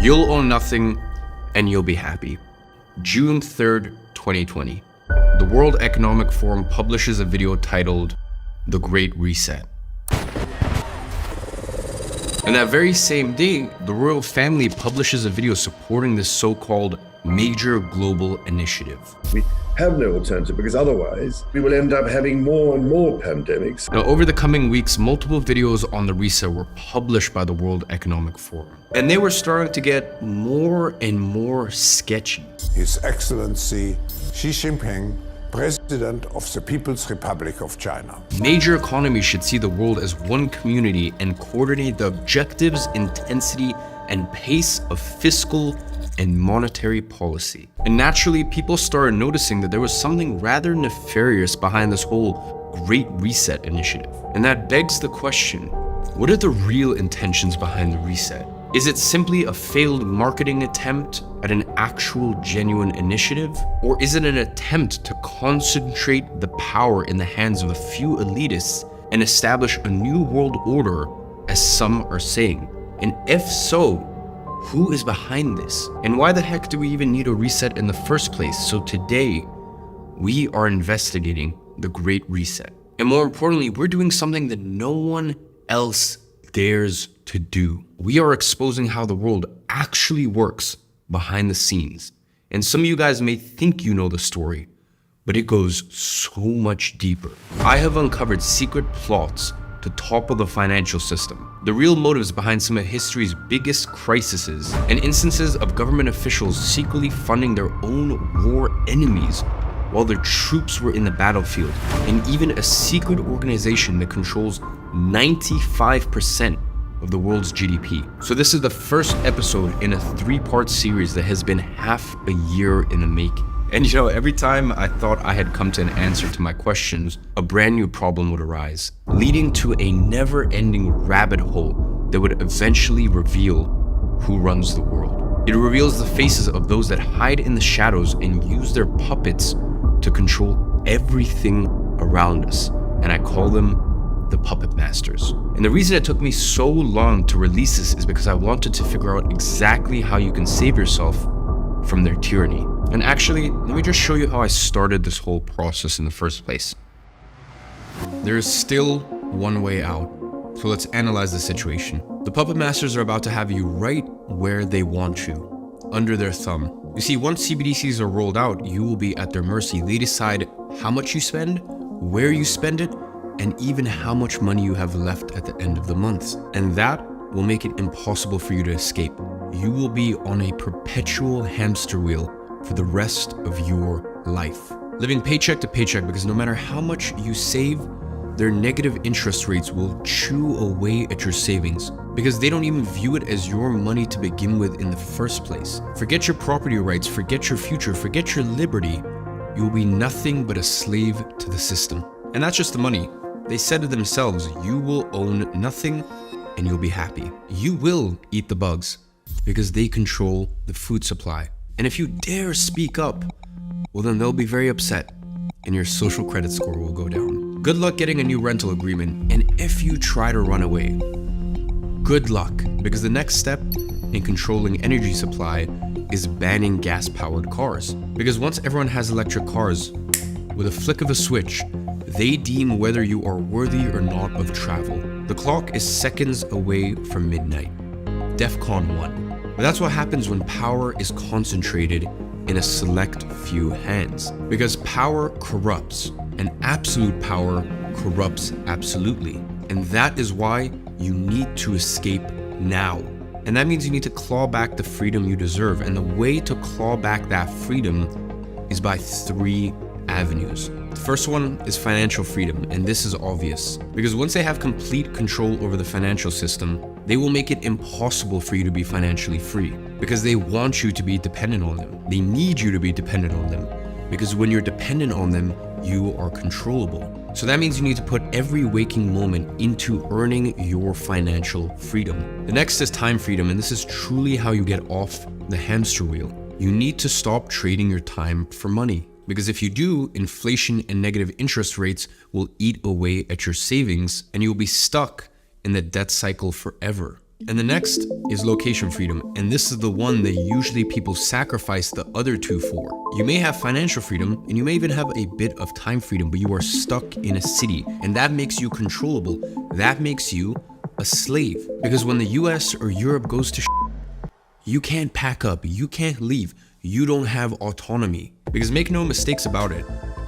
You'll own nothing and you'll be happy. June 3rd, 2020. The World Economic Forum publishes a video titled The Great Reset. And that very same day, the royal family publishes a video supporting this so-called major global initiative. We have no alternative because otherwise we will end up having more and more pandemics. Now, over the coming weeks, multiple videos on the reset were published by the World Economic Forum. And they were starting to get more and more sketchy. His Excellency Xi Jinping, President of the People's Republic of China. Major economies should see the world as one community and coordinate the objectives, intensity, and pace of fiscal and monetary policy. And naturally, people started noticing that there was something rather nefarious behind this whole Great Reset initiative. And that begs the question, what are the real intentions behind the reset? Is it simply a failed marketing attempt at an actual genuine initiative? Or is it an attempt to concentrate the power in the hands of a few elitists and establish a new world order, as some are saying? And if so, who is behind this? And why the heck do we even need a reset in the first place? So today, we are investigating the Great Reset. And more importantly, we're doing something that no one else dares to do. We are exposing how the world actually works behind the scenes. And some of you guys may think you know the story, but it goes so much deeper. I have uncovered secret plots to topple the financial system, the real motives behind some of history's biggest crises, and instances of government officials secretly funding their own war enemies while their troops were in the battlefield, and even a secret organization that controls 95% of the world's GDP. So this is the first episode in a 3-part series that has been half a year in the making. And you know, every time I thought I had come to an answer to my questions, a brand new problem would arise, leading to a never-ending rabbit hole that would eventually reveal who runs the world. It reveals the faces of those that hide in the shadows and use their puppets to control everything around us. And I call them the puppet masters. And the reason it took me so long to release this is because I wanted to figure out exactly how you can save yourself from their tyranny. And actually, let me just show you how I started this whole process in the first place. There is still one way out. So let's analyze the situation. The puppet masters are about to have you right where they want you, under their thumb. You see, once CBDCs are rolled out, you will be at their mercy. They decide how much you spend, where you spend it, and even how much money you have left at the end of the month. And that will make it impossible for you to escape. You will be on a perpetual hamster wheel for the rest of your life, living paycheck to paycheck, because no matter how much you save, their negative interest rates will chew away at your savings, because they don't even view it as your money to begin with in the first place. Forget your property rights, forget your future, forget your liberty. You will be nothing but a slave to the system. And that's just the money. They said to themselves, you will own nothing and you'll be happy. You will eat the bugs because they control the food supply. And if you dare speak up, well, then they'll be very upset and your social credit score will go down. Good luck getting a new rental agreement. And if you try to run away, good luck, because the next step in controlling energy supply is banning gas-powered cars. Because once everyone has electric cars, with a flick of a switch, they deem whether you are worthy or not of travel. The clock is seconds away from midnight. DEFCON 1. But that's what happens when power is concentrated in a select few hands. Because power corrupts, and absolute power corrupts absolutely. And that is why you need to escape now. And that means you need to claw back the freedom you deserve. And the way to claw back that freedom is by 3 avenues. The first one is financial freedom, and this is obvious. Because once they have complete control over the financial system, they will make it impossible for you to be financially free. Because they want you to be dependent on them. They need you to be dependent on them. Because when you're dependent on them, you are controllable. So that means you need to put every waking moment into earning your financial freedom. The next is time freedom, and this is truly how you get off the hamster wheel. You need to stop trading your time for money. Because if you do, inflation and negative interest rates will eat away at your savings and you'll be stuck in the debt cycle forever. And the next is location freedom. And this is the one that usually people sacrifice the other two for. You may have financial freedom and you may even have a bit of time freedom, but you are stuck in a city and that makes you controllable. That makes you a slave. Because when the US or Europe goes to you can't pack up, you can't leave, you don't have autonomy. Because make no mistakes about it,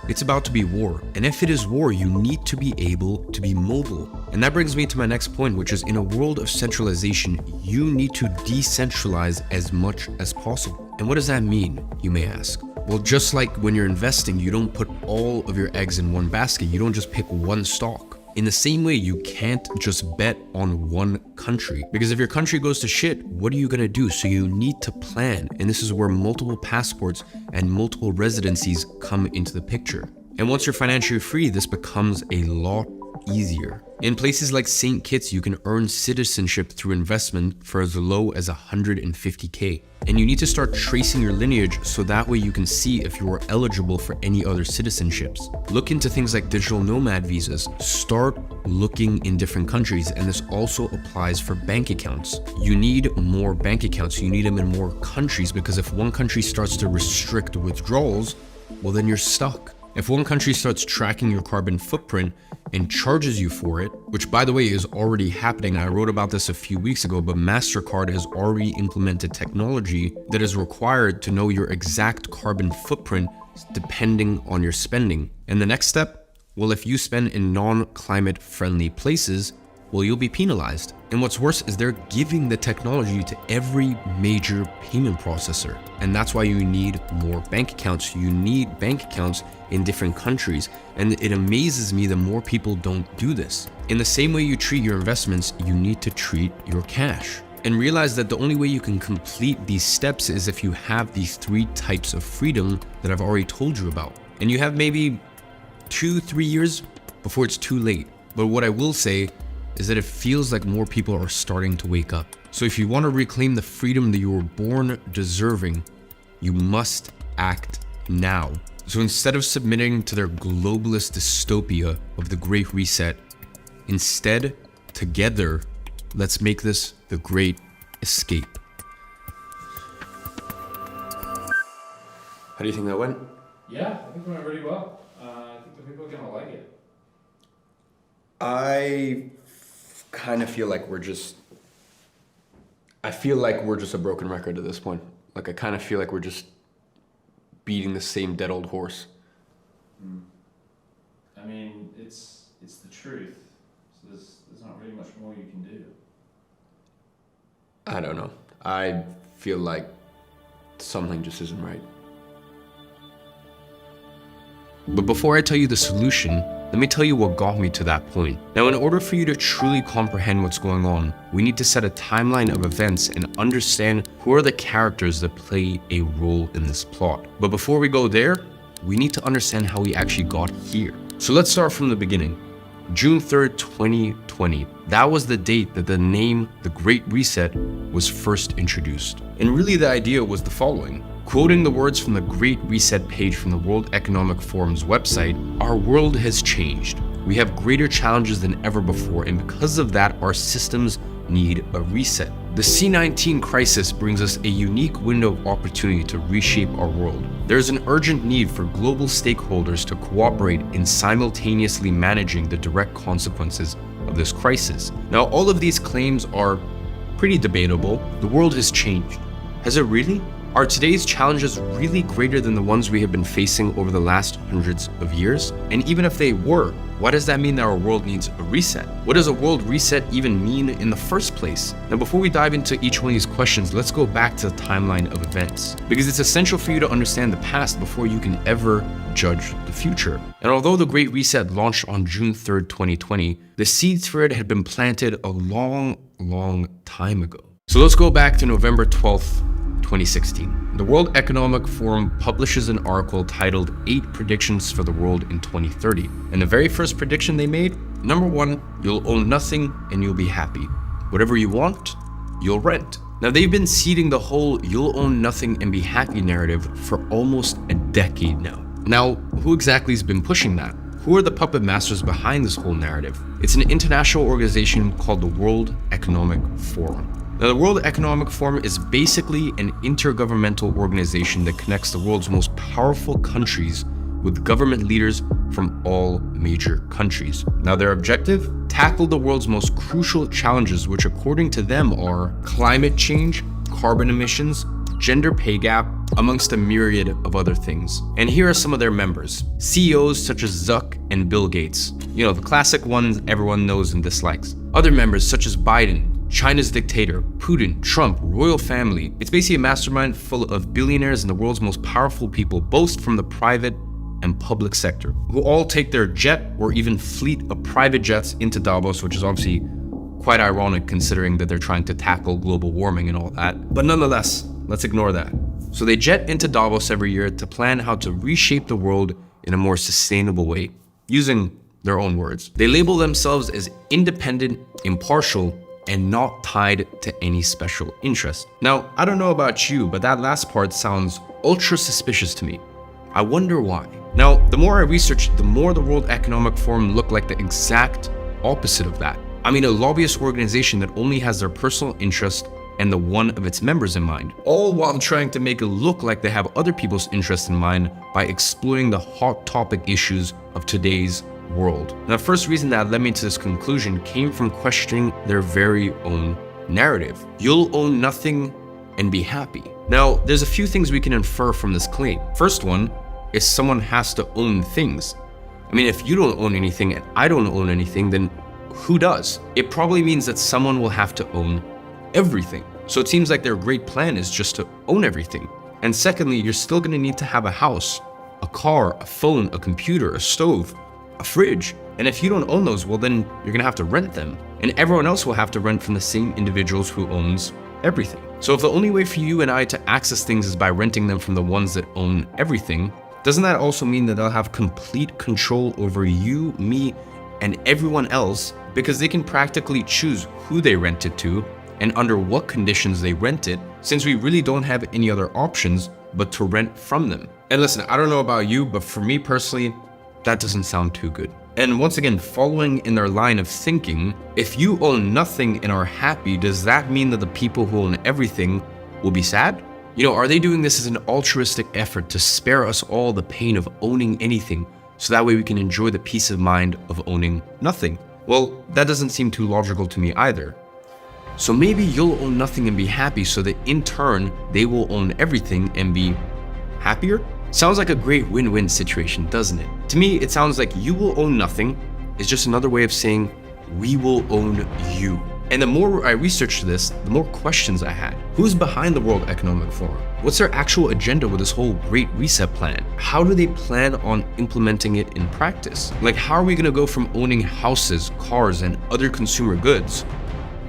it's about to be war. And if it is war, you need to be able to be mobile. And that brings me to my next point, which is in a world of centralization, you need to decentralize as much as possible. And what does that mean, you may ask? Well, just like when you're investing, you don't put all of your eggs in one basket. You don't just pick one stock. In the same way, you can't just bet on one country, because if your country goes to shit, what are you gonna do? So you need to plan. And this is where multiple passports and multiple residencies come into the picture. And once you're financially free, this becomes a lot easier. In places like St. Kitts, you can earn citizenship through investment for as low as 150K. And you need to start tracing your lineage so that way you can see if you are eligible for any other citizenships. Look into things like digital nomad visas. Start looking in different countries, and this also applies for bank accounts. You need more bank accounts. You need them in more countries, because if one country starts to restrict withdrawals, well, then you're stuck. If one country starts tracking your carbon footprint and charges you for it, which by the way is already happening, I wrote about this a few weeks ago, but MasterCard has already implemented technology that is required to know your exact carbon footprint depending on your spending. And the next step, well, if you spend in non-climate friendly places, well, you'll be penalized. And what's worse is they're giving the technology to every major payment processor. And that's why you need more bank accounts. You need bank accounts in different countries. And it amazes me that more people don't do this. In the same way you treat your investments, you need to treat your cash. And realize that the only way you can complete these steps is if you have these 3 types of freedom that I've already told you about. And you have maybe 2-3 years before it's too late. But what I will say is that it feels like more people are starting to wake up. So if you want to reclaim the freedom that you were born deserving, you must act now. So instead of submitting to their globalist dystopia of the Great Reset, instead, together, let's make this the Great Escape. How do you think that went? Yeah, I think it went really well. I think the people are going to like it. I kind of feel like we're just a broken record at this point. Like, I kind of feel like we're just beating the same dead old horse. I mean, it's the truth. So there's not really much more you can do. I don't know. I feel like something just isn't right. But before I tell you the solution, let me tell you what got me to that point. Now, in order for you to truly comprehend what's going on, we need to set a timeline of events and understand who are the characters that play a role in this plot. But before we go there, we need to understand how we actually got here. So let's start from the beginning. June 3rd, 2020. That was the date that the name The Great Reset was first introduced. And really the idea was the following. Quoting the words from the Great Reset page from the World Economic Forum's website, our world has changed. We have greater challenges than ever before, and because of that, our systems need a reset. The C-19 crisis brings us a unique window of opportunity to reshape our world. There is an urgent need for global stakeholders to cooperate in simultaneously managing the direct consequences of this crisis. Now, all of these claims are pretty debatable. The world has changed. Has it really? Are today's challenges really greater than the ones we have been facing over the last hundreds of years? And even if they were, why does that mean that our world needs a reset? What does a world reset even mean in the first place? Now, before we dive into each one of these questions, let's go back to the timeline of events, because it's essential for you to understand the past before you can ever judge the future. And although the Great Reset launched on June 3rd, 2020, the seeds for it had been planted a long time ago. So let's go back to November 12th, 2016. The World Economic Forum publishes an article titled 8 Predictions for the World in 2030. And the very first prediction they made, number 1, you'll own nothing and you'll be happy. Whatever you want, you'll rent. Now, they've been seeding the whole you'll own nothing and be happy narrative for almost a decade now. Now, who exactly has been pushing that? Who are the puppet masters behind this whole narrative? It's an international organization called the World Economic Forum. Now, the World Economic Forum is basically an intergovernmental organization that connects the world's most powerful countries with government leaders from all major countries. Now, their objective? Tackle the world's most crucial challenges, which according to them are climate change, carbon emissions, gender pay gap, amongst a myriad of other things. And here are some of their members. CEOs such as Zuck and Bill Gates. You know, the classic ones everyone knows and dislikes. Other members such as Biden, China's dictator, Putin, Trump, royal family. It's basically a mastermind full of billionaires and the world's most powerful people, both from the private and public sector, who all take their jet or even fleet of private jets into Davos, which is obviously quite ironic considering that they're trying to tackle global warming and all that. But nonetheless, let's ignore that. So they jet into Davos every year to plan how to reshape the world in a more sustainable way, using their own words. They label themselves as independent, impartial, and not tied to any special interest. Now, I don't know about you, but that last part sounds ultra suspicious to me. I wonder why. Now, the more I researched, the more the World Economic Forum looked like the exact opposite of that. I mean, a lobbyist organization that only has their personal interest and the one of its members in mind, all while trying to make it look like they have other people's interests in mind by exploring the hot topic issues of today's world. Now, the first reason that led me to this conclusion came from questioning their very own narrative. You'll own nothing and be happy. Now, there's a few things we can infer from this claim. First one is someone has to own things. I mean, if you don't own anything and I don't own anything, then who does? It probably means that someone will have to own everything. So it seems like their great plan is just to own everything. And secondly, you're still gonna need to have a house, a car, a phone, a computer, a stove, a fridge. And if you don't own those, well then you're gonna have to rent them. And everyone else will have to rent from the same individuals who owns everything. So if the only way for you and I to access things is by renting them from the ones that own everything, doesn't that also mean that they'll have complete control over you, me, and everyone else, because they can practically choose who they rent it to and under what conditions they rent it, since we really don't have any other options but to rent from them. And listen, I don't know about you, but for me personally, that doesn't sound too good. And once again, following in their line of thinking, if you own nothing and are happy, does that mean that the people who own everything will be sad? You know, are they doing this as an altruistic effort to spare us all the pain of owning anything, so that way we can enjoy the peace of mind of owning nothing? Well, that doesn't seem too logical to me either. So maybe you'll own nothing and be happy so that in turn, they will own everything and be happier? Sounds like a great win-win situation, doesn't it? To me, it sounds like you will own nothing is just another way of saying we will own you. And the more I researched this, the more questions I had. Who's behind the World Economic Forum? What's their actual agenda with this whole Great Reset plan? How do they plan on implementing it in practice? Like, how are we gonna go from owning houses, cars, and other consumer goods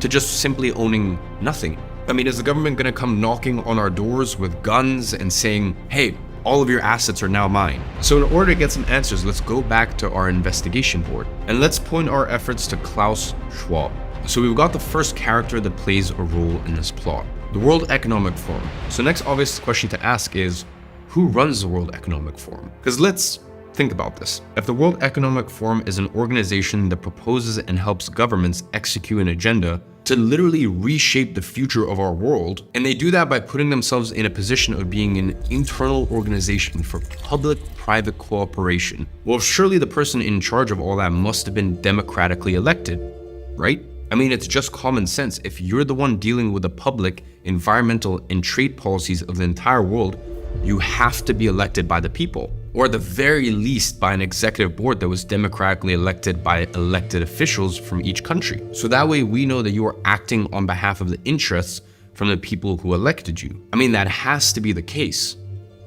to just simply owning nothing? I mean, is the government gonna come knocking on our doors with guns and saying, hey, all of your assets are now mine? So in order to get some answers, let's go back to our investigation board and let's point our efforts to Klaus Schwab. So we've got the first character that plays a role in this plot, the World Economic Forum. So next obvious question to ask is, who runs the World Economic Forum? Because let's think about this. If the World Economic Forum is an organization that proposes and helps governments execute an agenda to literally reshape the future of our world, and they do that by putting themselves in a position of being an internal organization for public-private cooperation, well, surely the person in charge of all that must have been democratically elected, right? I mean, it's just common sense. If you're the one dealing with the public, environmental, and trade policies of the entire world, you have to be elected by the people, or at the very least by an executive board that was democratically elected by elected officials from each country. So that way we know that you are acting on behalf of the interests from the people who elected you. I mean, that has to be the case,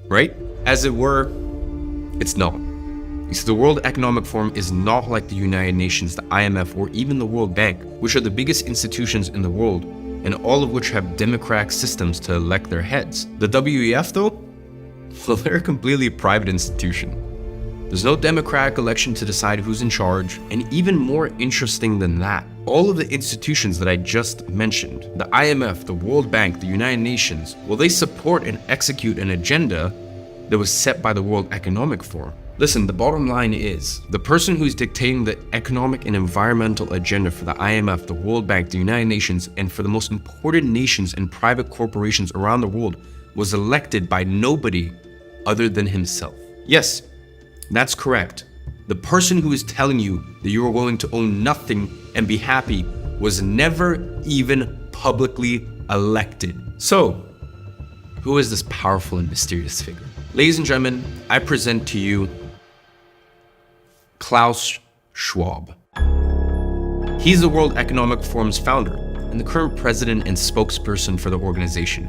right? As it were, it's not. You see, the World Economic Forum is not like the United Nations, the IMF, or even the World Bank, which are the biggest institutions in the world, and all of which have democratic systems to elect their heads. The WEF, though? Well, they're a completely private institution. There's no democratic election to decide who's in charge, and even more interesting than that, all of the institutions that I just mentioned, the IMF, the World Bank, the United Nations, well, they support and execute an agenda that was set by the World Economic Forum. Listen, the bottom line is, the person who's dictating the economic and environmental agenda for the IMF, the World Bank, the United Nations, and for the most important nations and private corporations around the world was elected by nobody other than himself. Yes, that's correct. The person who is telling you that you are going to own nothing and be happy was never even publicly elected. So, who is this powerful and mysterious figure? Ladies and gentlemen, I present to you Klaus Schwab. He's the World Economic Forum's founder and the current president and spokesperson for the organization,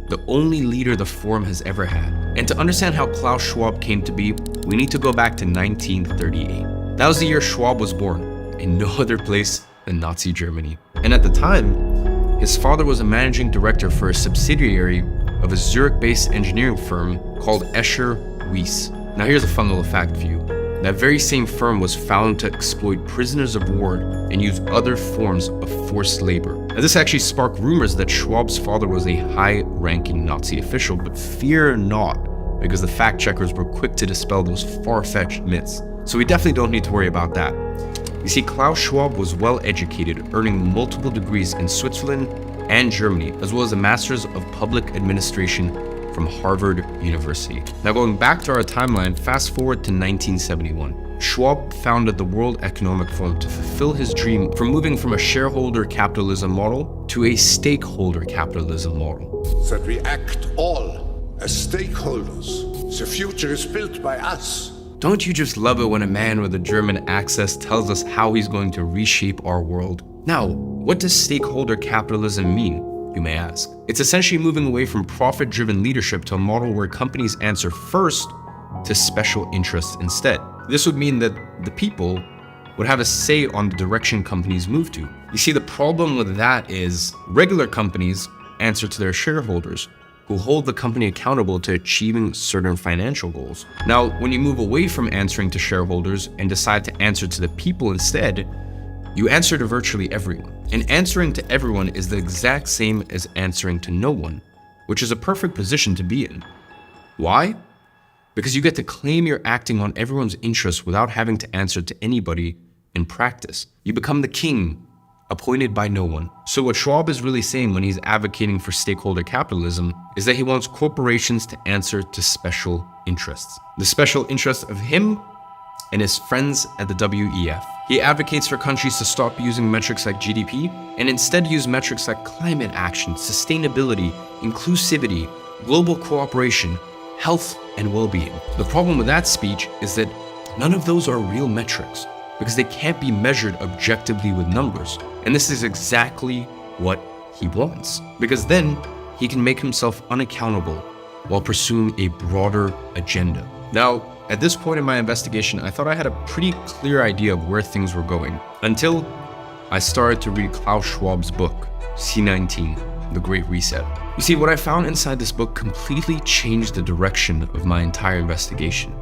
the only leader the forum has ever had. And to understand how Klaus Schwab came to be, we need to go back to 1938. That was the year Schwab was born, in no other place than Nazi Germany. And at the time, his father was a managing director for a subsidiary of a Zurich-based engineering firm called Escher Wyss. Now here's a fun little fact for you. That very same firm was found to exploit prisoners of war and use other forms of forced labor. Now this actually sparked rumors that Schwab's father was a high-ranking Nazi official, but fear not, because the fact-checkers were quick to dispel those far-fetched myths. So we definitely don't need to worry about that. You see, Klaus Schwab was well-educated, earning multiple degrees in Switzerland and Germany, as well as a Master's of Public Administration from Harvard University. Now going back to our timeline, fast forward to 1971. Schwab founded the World Economic Forum to fulfill his dream from moving from a shareholder capitalism model to a stakeholder capitalism model. That we act all as stakeholders. The future is built by us. Don't you just love it when a man with a German accent tells us how he's going to reshape our world? Now, what does stakeholder capitalism mean, you may ask? It's essentially moving away from profit-driven leadership to a model where companies answer first to special interests instead. This would mean that the people would have a say on the direction companies move to. You see, the problem with that is regular companies answer to their shareholders, who hold the company accountable to achieving certain financial goals. Now, when you move away from answering to shareholders and decide to answer to the people instead, you answer to virtually everyone. And answering to everyone is the exact same as answering to no one, which is a perfect position to be in. Why? Because you get to claim you're acting on everyone's interests without having to answer to anybody in practice. You become the king, appointed by no one. So what Schwab is really saying when he's advocating for stakeholder capitalism is that he wants corporations to answer to special interests. The special interests of him and his friends at the WEF. He advocates for countries to stop using metrics like GDP and instead use metrics like climate action, sustainability, inclusivity, global cooperation, health, and well-being. The problem with that speech is that none of those are real metrics because they can't be measured objectively with numbers. And this is exactly what he wants, because then he can make himself unaccountable while pursuing a broader agenda. Now, at this point in my investigation, I thought I had a pretty clear idea of where things were going until I started to read Klaus Schwab's book, C19, The Great Reset. You see, what I found inside this book completely changed the direction of my entire investigation.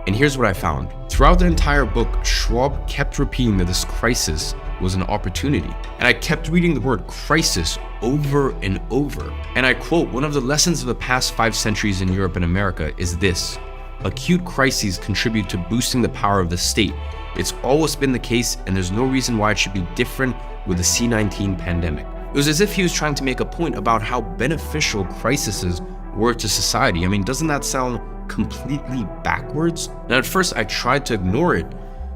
And here's what I found. Throughout the entire book, Schwab kept repeating that this crisis was an opportunity. And I kept reading the word crisis over and over. And I quote, "One of the lessons of the past 5 centuries in Europe and America is this: acute crises contribute to boosting the power of the state. It's always been the case, and there's no reason why it should be different with the C19 pandemic." It was as if he was trying to make a point about how beneficial crises were to society. I mean, doesn't that sound completely backwards? And at first I tried to ignore it,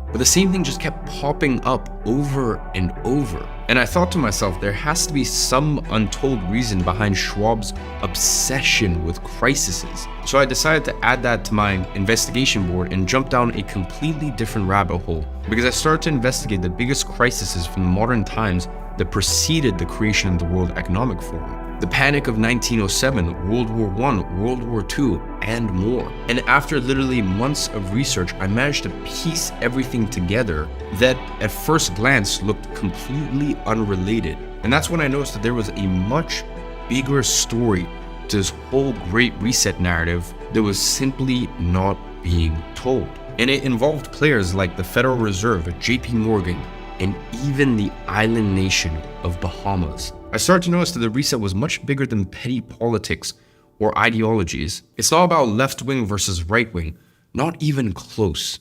but the same thing just kept popping up over and over. And I thought to myself, there has to be some untold reason behind Schwab's obsession with crises. So I decided to add that to my investigation board and jump down a completely different rabbit hole, because I started to investigate the biggest crises from modern times that preceded the creation of the World Economic Forum. The Panic of 1907, World War I, World War II, and more. And after literally months of research, I managed to piece everything together that at first glance looked completely unrelated. And that's when I noticed that there was a much bigger story to this whole Great Reset narrative that was simply not being told. And it involved players like the Federal Reserve, JP Morgan, and even the island nation of Bahamas. I started to notice that the reset was much bigger than petty politics or ideologies. It's not about left-wing versus right-wing, not even close.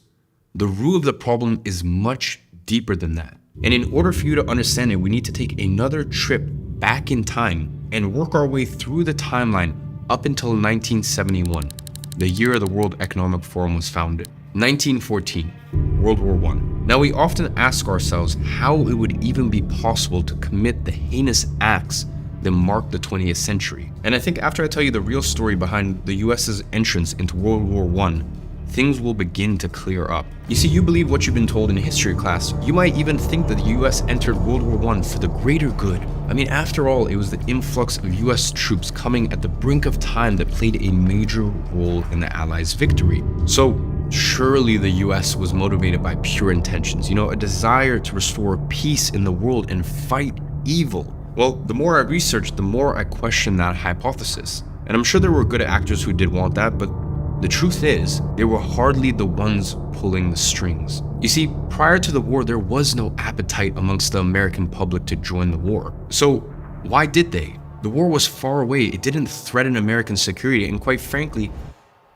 The root of the problem is much deeper than that. And in order for you to understand it, we need to take another trip back in time and work our way through the timeline up until 1971, the year the World Economic Forum was founded. 1914, World War I. Now we often ask ourselves how it would even be possible to commit the heinous acts that marked the 20th century. And I think after I tell you the real story behind the US's entrance into World War I, things will begin to clear up. You see, you believe what you've been told in history class. You might even think that the US entered World War I for the greater good. I mean, after all, it was the influx of US troops coming at the brink of time that played a major role in the Allies' victory. So surely the US was motivated by pure intentions, a desire to restore peace in the world and fight evil. Well, the more I researched, the more I questioned that hypothesis. And I'm sure there were good actors who did want that, but the truth is, they were hardly the ones pulling the strings. You see, prior to the war, there was no appetite amongst the American public to join the war. So why did they? The war was far away, it didn't threaten American security, and quite frankly,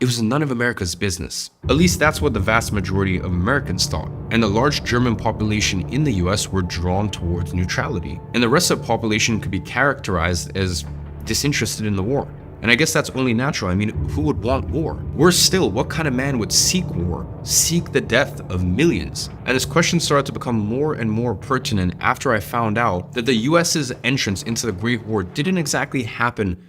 it was none of America's business. At least that's what the vast majority of Americans thought. And the large German population in the US were drawn towards neutrality. And the rest of the population could be characterized as disinterested in the war. And I guess that's only natural. I mean, who would want war? Worse still, what kind of man would seek war, seek the death of millions? And this question started to become more and more pertinent after I found out that the US's entrance into the Great War didn't exactly happen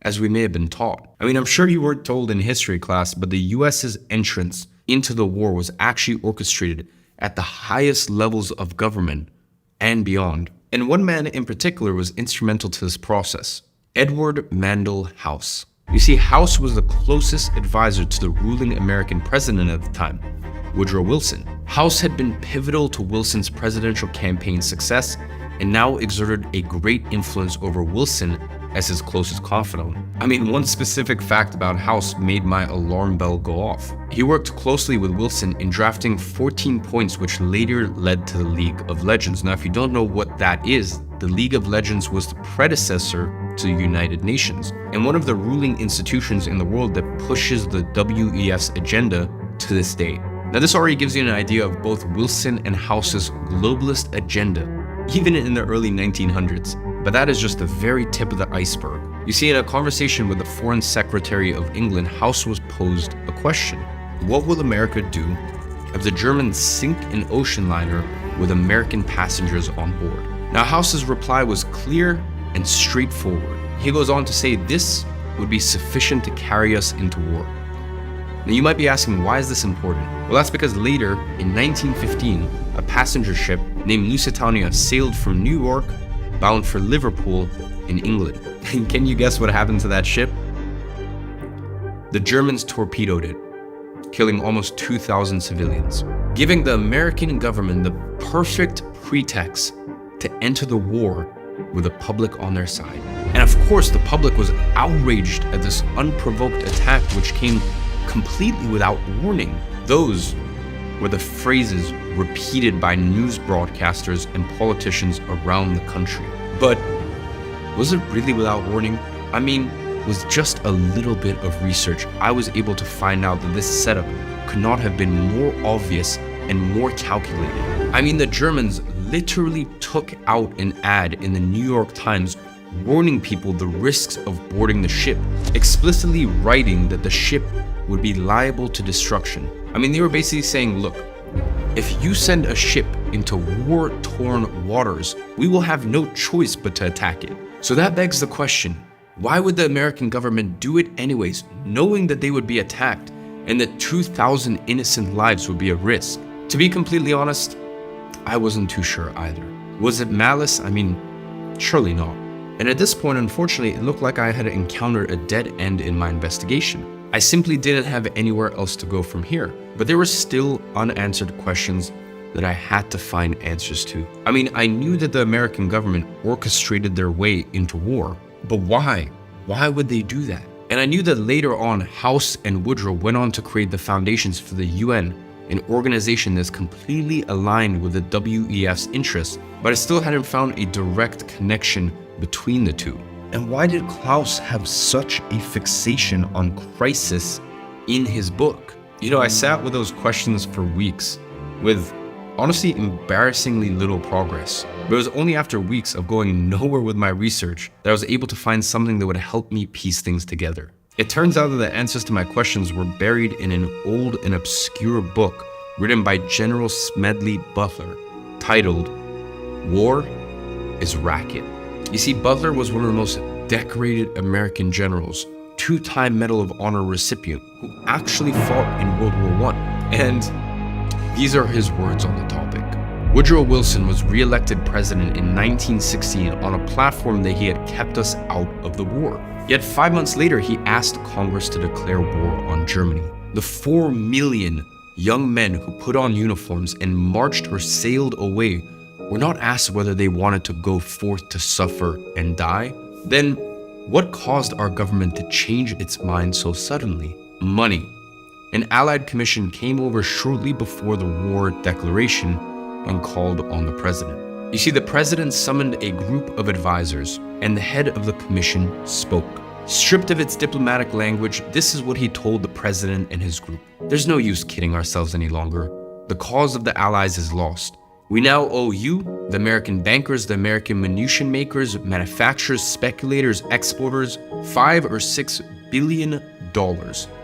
as we may have been taught. I mean, I'm sure you weren't told in history class, but the US's entrance into the war was actually orchestrated at the highest levels of government and beyond. And one man in particular was instrumental to this process. Edward Mandell House. You see, House was the closest advisor to the ruling American president at the time, Woodrow Wilson. House had been pivotal to Wilson's presidential campaign success and now exerted a great influence over Wilson as his closest confidant. I mean, one specific fact about House made my alarm bell go off. He worked closely with Wilson in drafting 14 points which later led to the League of Legends. Now, if you don't know what that is, the League of Legends was the predecessor to the United Nations, and one of the ruling institutions in the world that pushes the WEF's agenda to this day. Now, this already gives you an idea of both Wilson and House's globalist agenda, even in the early 1900s. But that is just the very tip of the iceberg. You see, in a conversation with the Foreign Secretary of England, House was posed a question. What will America do if the Germans sink an ocean liner with American passengers on board? Now, House's reply was clear and straightforward. He goes on to say this would be sufficient to carry us into war. Now, you might be asking, why is this important? Well, that's because later, in 1915, a passenger ship named Lusitania sailed from New York bound for Liverpool in England. And can you guess what happened to that ship? The Germans torpedoed it, killing almost 2,000 civilians, giving the American government the perfect pretext to enter the war with the public on their side. And of course, the public was outraged at this unprovoked attack, which came completely without warning. Those were the phrases repeated by news broadcasters and politicians around the country. But was it really without warning? I mean, with just a little bit of research, I was able to find out that this setup could not have been more obvious and more calculated. I mean, the Germans literally took out an ad in the New York Times warning people the risks of boarding the ship, explicitly writing that the ship would be liable to destruction. I mean, they were basically saying, look, if you send a ship into war-torn waters, we will have no choice but to attack it. So that begs the question, why would the American government do it anyways, knowing that they would be attacked and that 2,000 innocent lives would be at risk? To be completely honest, I wasn't too sure either. Was it malice? I mean, surely not. And at this point, unfortunately, it looked like I had encountered a dead end in my investigation. I simply didn't have anywhere else to go from here. But there were still unanswered questions that I had to find answers to. I mean, I knew that the American government orchestrated their way into war, but why? Why would they do that? And I knew that later on, House and Woodrow went on to create the foundations for the UN, an organization that's completely aligned with the WEF's interests, but I still hadn't found a direct connection between the two. And why did Klaus have such a fixation on crisis in his book? You know, I sat with those questions for weeks, with honestly embarrassingly little progress. But it was only after weeks of going nowhere with my research that I was able to find something that would help me piece things together. It turns out that the answers to my questions were buried in an old and obscure book written by General Smedley Butler, titled War is Racket. You see, Butler was one of the most decorated American generals, two-time Medal of Honor recipient, who actually fought in World War I. And these are his words on the topic. Woodrow Wilson was re-elected president in 1916 on a platform that he had kept us out of the war. Yet 5 months later, he asked Congress to declare war on Germany. The 4 million young men who put on uniforms and marched or sailed away were not asked whether they wanted to go forth to suffer and die. Then what caused our government to change its mind so suddenly? Money. An Allied commission came over shortly before the war declaration and called on the president. You see, the president summoned a group of advisors, and the head of the commission spoke. Stripped of its diplomatic language, this is what he told the president and his group. There's no use kidding ourselves any longer. The cause of the Allies is lost. We now owe you, the American bankers, the American munition makers, manufacturers, speculators, exporters, $5 or $6 billion.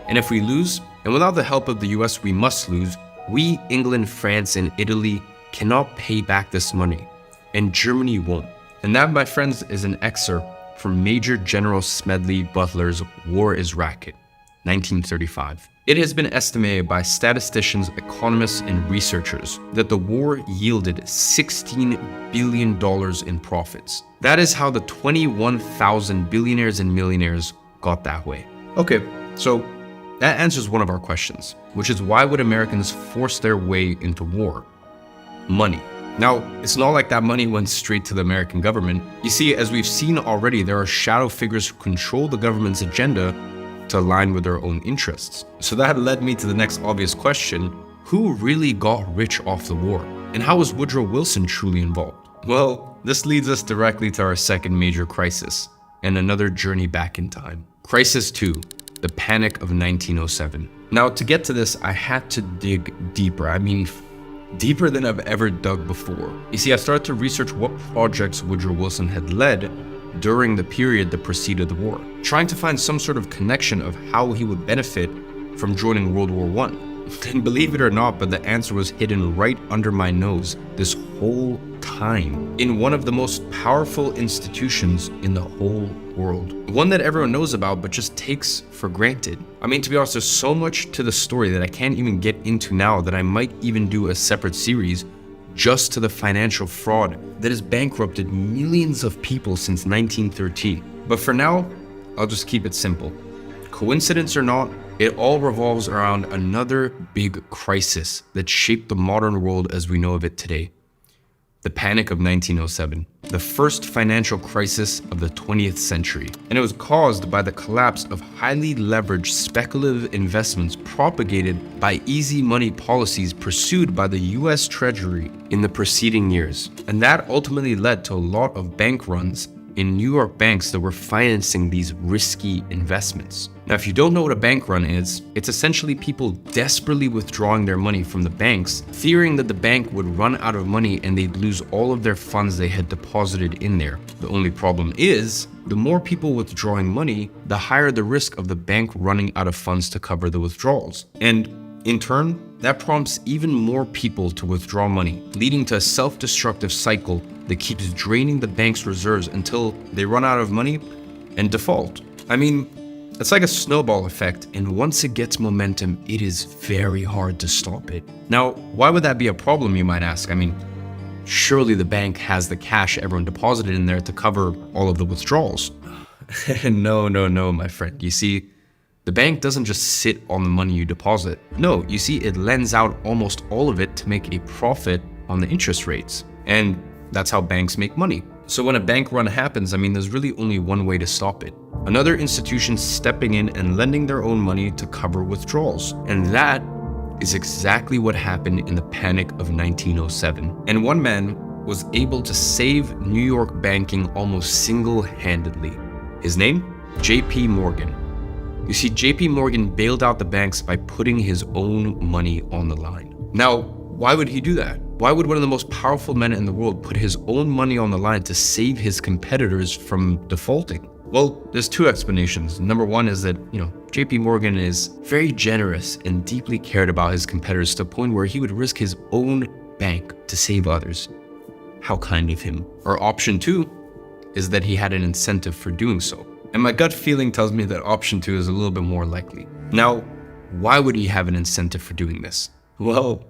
And if we lose, and without the help of the US we must lose, we, England, France, and Italy cannot pay back this money. And Germany won't. And that, my friends, is an excerpt from Major General Smedley Butler's War is Racket, 1935. It has been estimated by statisticians, economists, and researchers that the war yielded $16 billion in profits. That is how the 21,000 billionaires and millionaires got that way. Okay, so that answers one of our questions, which is why would Americans force their way into war? Money. Now, it's not like that money went straight to the American government. You see, as we've seen already, there are shadow figures who control the government's agenda to align with their own interests. So that led me to the next obvious question: who really got rich off the war? And how was Woodrow Wilson truly involved? Well, this leads us directly to our second major crisis, and another journey back in time. Crisis 2, the Panic of 1907. Now, to get to this, I had to dig deeper. I mean, deeper than I've ever dug before. You see, I started to research what projects Woodrow Wilson had led during the period that preceded the war, trying to find some sort of connection of how he would benefit from joining World War I. And believe it or not, but the answer was hidden right under my nose this whole time, in one of the most powerful institutions in the whole world. One that everyone knows about but just takes for granted. I mean, to be honest, there's so much to the story that I can't even get into now that I might even do a separate series just to the financial fraud that has bankrupted millions of people since 1913. But for now, I'll just keep it simple. Coincidence or not, it all revolves around another big crisis that shaped the modern world as we know of it today. The Panic of 1907, the first financial crisis of the 20th century. And it was caused by the collapse of highly leveraged speculative investments propagated by easy money policies pursued by the US Treasury in the preceding years. And that ultimately led to a lot of bank runs in New York banks that were financing these risky investments. Now, if you don't know what a bank run is, it's essentially people desperately withdrawing their money from the banks, fearing that the bank would run out of money and they'd lose all of their funds they had deposited in there. The only problem is, the more people withdrawing money, the higher the risk of the bank running out of funds to cover the withdrawals. And in turn, that prompts even more people to withdraw money, leading to a self-destructive cycle that keeps draining the bank's reserves until they run out of money and default. I mean, it's like a snowball effect, and once it gets momentum, it is very hard to stop it. Now, why would that be a problem, you might ask? I mean, surely the bank has the cash everyone deposited in there to cover all of the withdrawals. No, my friend. You see, the bank doesn't just sit on the money you deposit. No, you see, it lends out almost all of it to make a profit on the interest rates. And that's how banks make money. So when a bank run happens, I mean, there's really only one way to stop it. Another institution stepping in and lending their own money to cover withdrawals. And that is exactly what happened in the Panic of 1907. And one man was able to save New York banking almost single-handedly. His name? J.P. Morgan. You see, J.P. Morgan bailed out the banks by putting his own money on the line. Now, why would he do that? Why would one of the most powerful men in the world put his own money on the line to save his competitors from defaulting? Well, there's two explanations. Number one is that, J.P. Morgan is very generous and deeply cared about his competitors to the point where he would risk his own bank to save others. How kind of him. Or option two is that he had an incentive for doing so. And my gut feeling tells me that option two is a little bit more likely. Now, why would he have an incentive for doing this? Well,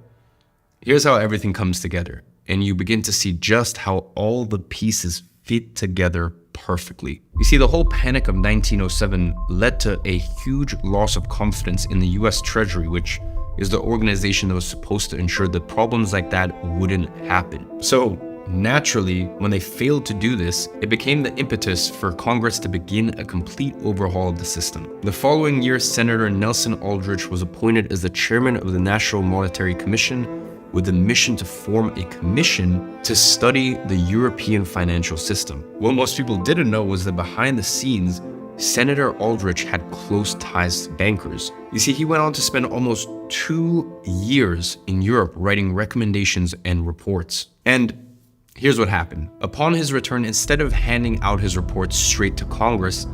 here's how everything comes together, and you begin to see just how all the pieces fit together perfectly. You see, the whole panic of 1907 led to a huge loss of confidence in the US Treasury, which is the organization that was supposed to ensure that problems like that wouldn't happen. So naturally, when they failed to do this, it became the impetus for Congress to begin a complete overhaul of the system. The following year, Senator Nelson Aldrich was appointed as the chairman of the National Monetary Commission with the mission to form a commission to study the European financial system. What most people didn't know was that behind the scenes, Senator Aldrich had close ties to bankers. You see, he went on to spend almost 2 years in Europe writing recommendations and reports. And here's what happened. Upon his return, instead of handing out his reports straight to Congress,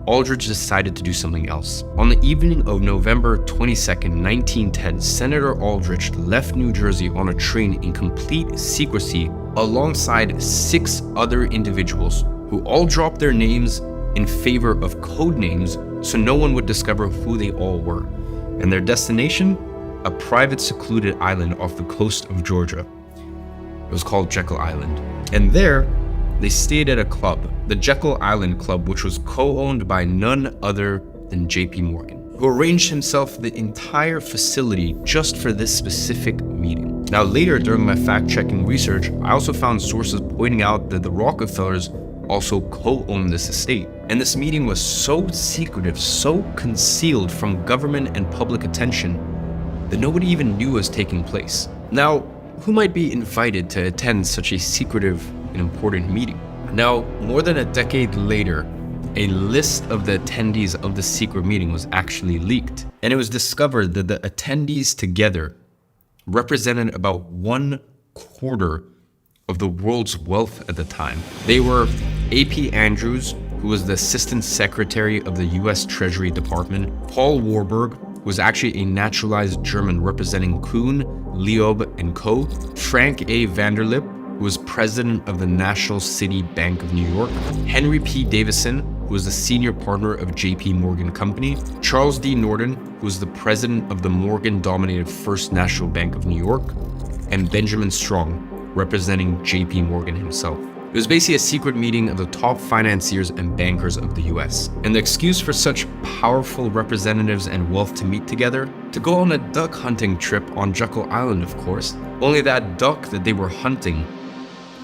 Aldrich decided to do something else. On the evening of November 22nd, 1910, Senator Aldrich left New Jersey on a train in complete secrecy alongside 6 other individuals who all dropped their names in favor of code names so no one would discover who they all were. And their destination? A private secluded island off the coast of Georgia. It was called Jekyll Island. And there, they stayed at a club, the Jekyll Island Club, which was co-owned by none other than J.P. Morgan, who arranged himself the entire facility just for this specific meeting. Now later, during my fact-checking research, I also found sources pointing out that the Rockefellers also co-owned this estate. And this meeting was so secretive, so concealed from government and public attention, that nobody even knew was taking place. Now, who might be invited to attend such a secretive and important meeting? Now, more than a decade later, a list of the attendees of the secret meeting was actually leaked, and it was discovered that the attendees together represented about 1/4 of the world's wealth at the time. They were A.P. Andrews, who was the Assistant Secretary of the US Treasury Department, Paul Warburg, who was actually a naturalized German representing Kuhn, Leob, and Co., Frank A. Vanderlip, who was president of the National City Bank of New York, Henry P. Davison, who was the senior partner of J.P. Morgan Company, Charles D. Norton, who was the president of the Morgan-dominated First National Bank of New York, and Benjamin Strong, representing J.P. Morgan himself. It was basically a secret meeting of the top financiers and bankers of the US. And the excuse for such powerful representatives and wealth to meet together? To go on a duck hunting trip on Jekyll Island, of course. Only that duck that they were hunting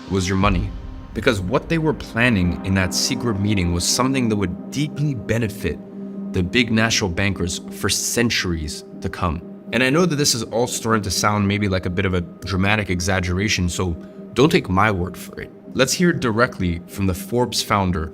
was your money. Because what they were planning in that secret meeting was something that would deeply benefit the big national bankers for centuries to come. And I know that this is all starting to sound maybe like a bit of a dramatic exaggeration, so don't take my word for it. Let's hear directly from the Forbes founder,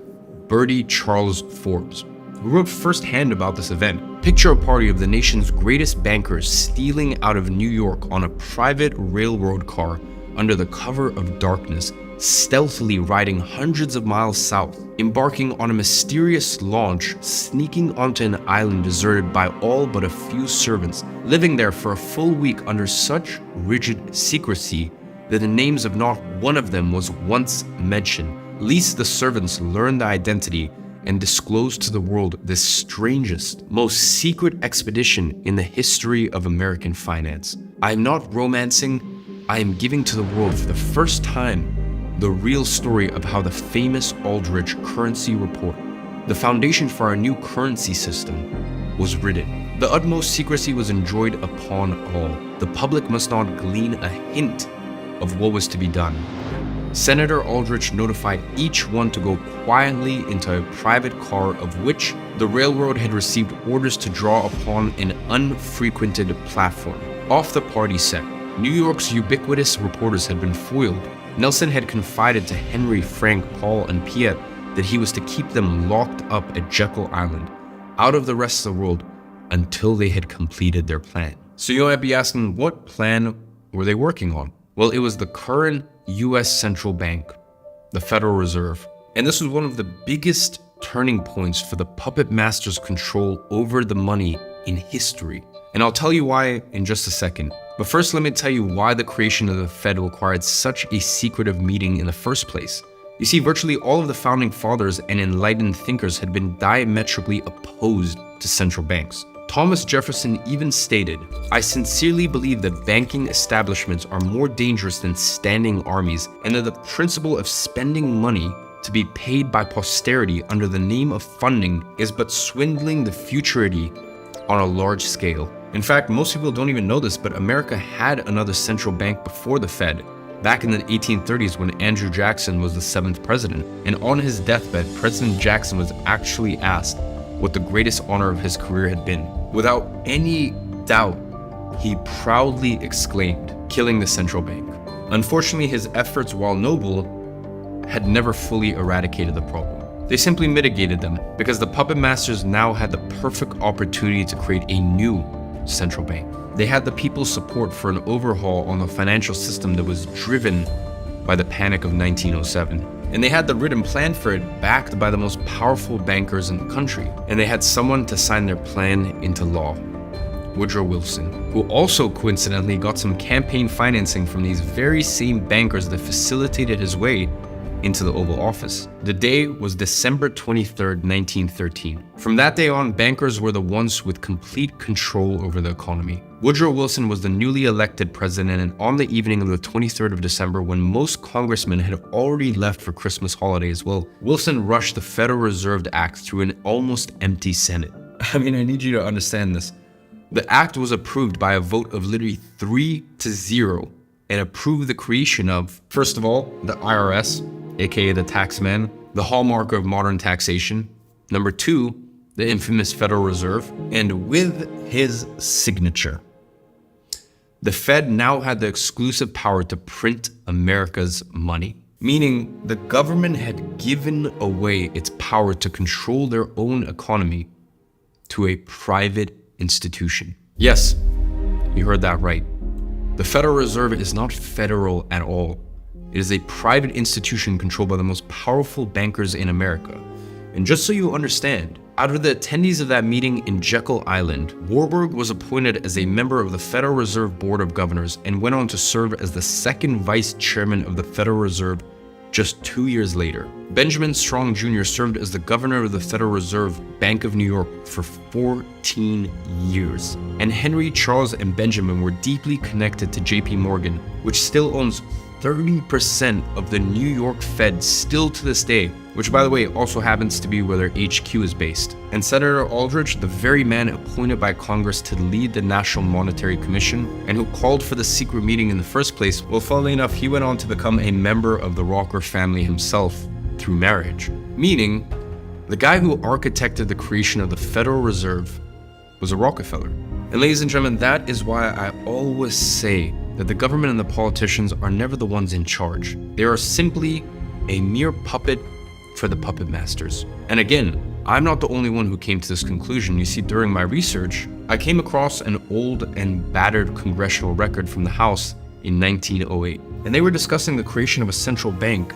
Bertie Charles Forbes, who wrote firsthand about this event. Picture a party of the nation's greatest bankers stealing out of New York on a private railroad car under the cover of darkness, stealthily riding hundreds of miles south, embarking on a mysterious launch, sneaking onto an island deserted by all but a few servants, living there for a full week under such rigid secrecy that the names of not one of them was once mentioned, lest the servants learn the identity and disclose to the world this strangest, most secret expedition in the history of American finance. I am not romancing, I am giving to the world for the first time the real story of how the famous Aldrich currency report, the foundation for our new currency system, was written. The utmost secrecy was enjoined upon all. The public must not glean a hint of what was to be done. Senator Aldrich notified each one to go quietly into a private car of which the railroad had received orders to draw upon an unfrequented platform. Off the party set, New York's ubiquitous reporters had been foiled. Nelson had confided to Henry, Frank, Paul, and Piet that he was to keep them locked up at Jekyll Island, out of the rest of the world, until they had completed their plan. So you might be asking, what plan were they working on? Well, it was the current US central bank, the Federal Reserve. And this was one of the biggest turning points for the puppet master's control over the money in history. And I'll tell you why in just a second. But first, let me tell you why the creation of the Fed required such a secretive meeting in the first place. You see, virtually all of the founding fathers and enlightened thinkers had been diametrically opposed to central banks. Thomas Jefferson even stated, "I sincerely believe that banking establishments are more dangerous than standing armies, and that the principle of spending money to be paid by posterity under the name of funding is but swindling the futurity on a large scale." In fact, most people don't even know this, but America had another central bank before the Fed, back in the 1830s when Andrew Jackson was the 7th president. And on his deathbed, President Jackson was actually asked what the greatest honor of his career had been. Without any doubt, he proudly exclaimed, "Killing the central bank." Unfortunately, his efforts, while noble, had never fully eradicated the problem. They simply mitigated them because the puppet masters now had the perfect opportunity to create a new central bank. They had the people's support for an overhaul on the financial system that was driven by the panic of 1907. And they had the written plan for it, backed by the most powerful bankers in the country. And they had someone to sign their plan into law, Woodrow Wilson, who also coincidentally got some campaign financing from these very same bankers that facilitated his way into the Oval Office. The day was December 23rd, 1913. From that day on, bankers were the ones with complete control over the economy. Woodrow Wilson was the newly elected president, and on the evening of the 23rd of December, when most congressmen had already left for Christmas holidays, well, Wilson rushed the Federal Reserve Act through an almost empty Senate. I mean, I need you to understand this. The act was approved by a vote of literally 3-0 and approved the creation of, first of all, the IRS, aka the taxman, the hallmark of modern taxation. Number 2, the infamous Federal Reserve, and with his signature. The Fed now had the exclusive power to print America's money, meaning the government had given away its power to control their own economy to a private institution. Yes, you heard that right. The Federal Reserve is not federal at all. It is a private institution controlled by the most powerful bankers in America. And just so you understand, out of the attendees of that meeting in Jekyll Island, Warburg was appointed as a member of the Federal Reserve Board of Governors and went on to serve as the second vice chairman of the Federal Reserve just 2 years later. Benjamin Strong Jr. served as the governor of the Federal Reserve Bank of New York for 14 years. And Henry, Charles, and Benjamin were deeply connected to JP Morgan, which still owns 30% of the New York Fed still to this day, which by the way also happens to be where their HQ is based. And Senator Aldrich, the very man appointed by Congress to lead the National Monetary Commission and who called for the secret meeting in the first place, well, funnily enough, he went on to become a member of the Rocker family himself through marriage. Meaning, the guy who architected the creation of the Federal Reserve was a Rockefeller. And ladies and gentlemen, that is why I always say that the government and the politicians are never the ones in charge. They are simply a mere puppet for the puppet masters. And again, I'm not the only one who came to this conclusion. You see, during my research, I came across an old and battered congressional record from the House in 1908. And they were discussing the creation of a central bank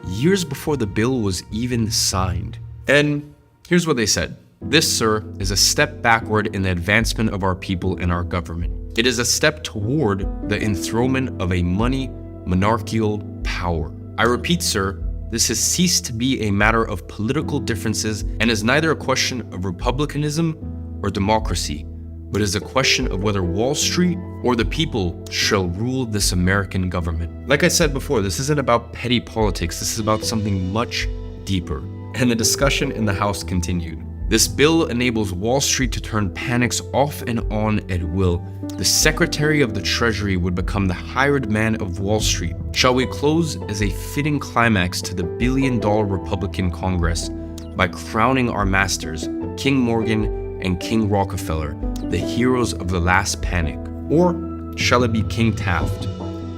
years before the bill was even signed. And here's what they said. This, sir, is a step backward in the advancement of our people and our government. It is a step toward the enthronement of a monarchical power. I repeat, sir, this has ceased to be a matter of political differences and is neither a question of republicanism or democracy, but is a question of whether Wall Street or the people shall rule this American government. Like I said before, this isn't about petty politics. This is about something much deeper. And the discussion in the House continued. This bill enables Wall Street to turn panics off and on at will. The Secretary of the Treasury would become the hired man of Wall Street. Shall we close as a fitting climax to the billion-dollar Republican Congress by crowning our masters, King Morgan and King Rockefeller, the heroes of the last panic? Or shall it be King Taft,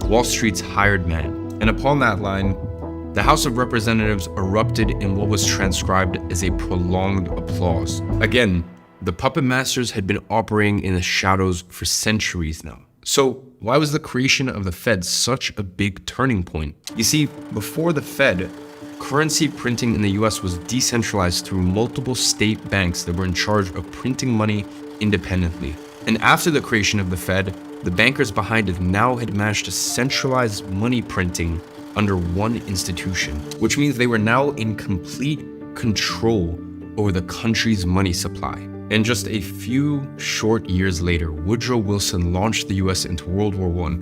Wall Street's hired man? And upon that line, the House of Representatives erupted in what was transcribed as a prolonged applause. Again, the puppet masters had been operating in the shadows for centuries now. So why was the creation of the Fed such a big turning point? You see, before the Fed, currency printing in the US was decentralized through multiple state banks that were in charge of printing money independently. And after the creation of the Fed, the bankers behind it now had managed to centralize money printing under one institution, which means they were now in complete control over the country's money supply. And just a few short years later, Woodrow Wilson launched the US into World War I,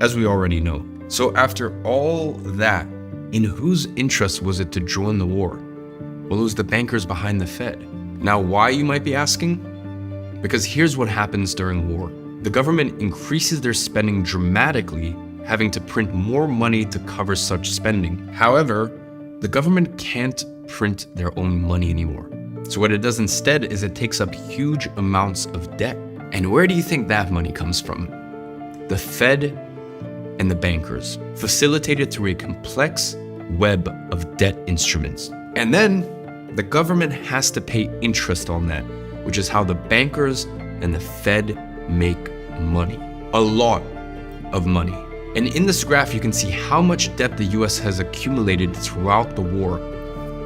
as we already know. So after all that, in whose interest was it to join the war? Well, it was the bankers behind the Fed. Now, why, you might be asking? Because here's what happens during war. The government increases their spending dramatically, having to print more money to cover such spending. However, the government can't print their own money anymore. So what it does instead is it takes up huge amounts of debt. And where do you think that money comes from? The Fed and the bankers, facilitated through a complex web of debt instruments. And then the government has to pay interest on that, which is how the bankers and the Fed make money. A lot of money. And in this graph, you can see how much debt the US has accumulated throughout the war.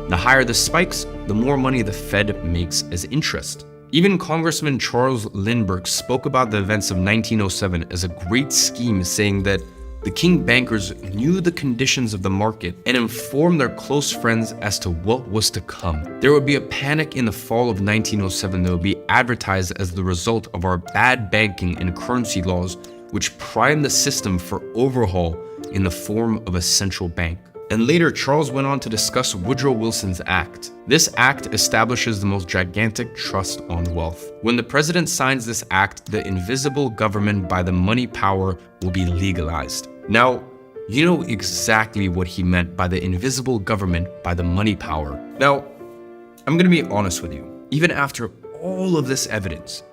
The higher the spikes, the more money the Fed makes as interest. Even Congressman Charles Lindbergh spoke about the events of 1907 as a great scheme, saying that the king bankers knew the conditions of the market and informed their close friends as to what was to come. There would be a panic in the fall of 1907 that would be advertised as the result of our bad banking and currency laws, which primed the system for overhaul in the form of a central bank. And later, Charles went on to discuss Woodrow Wilson's act. This act establishes the most gigantic trust on wealth. When the president signs this act, the invisible government by the money power will be legalized. Now, you know exactly what he meant by the invisible government by the money power. Now, I'm gonna be honest with you. Even after all of this evidence,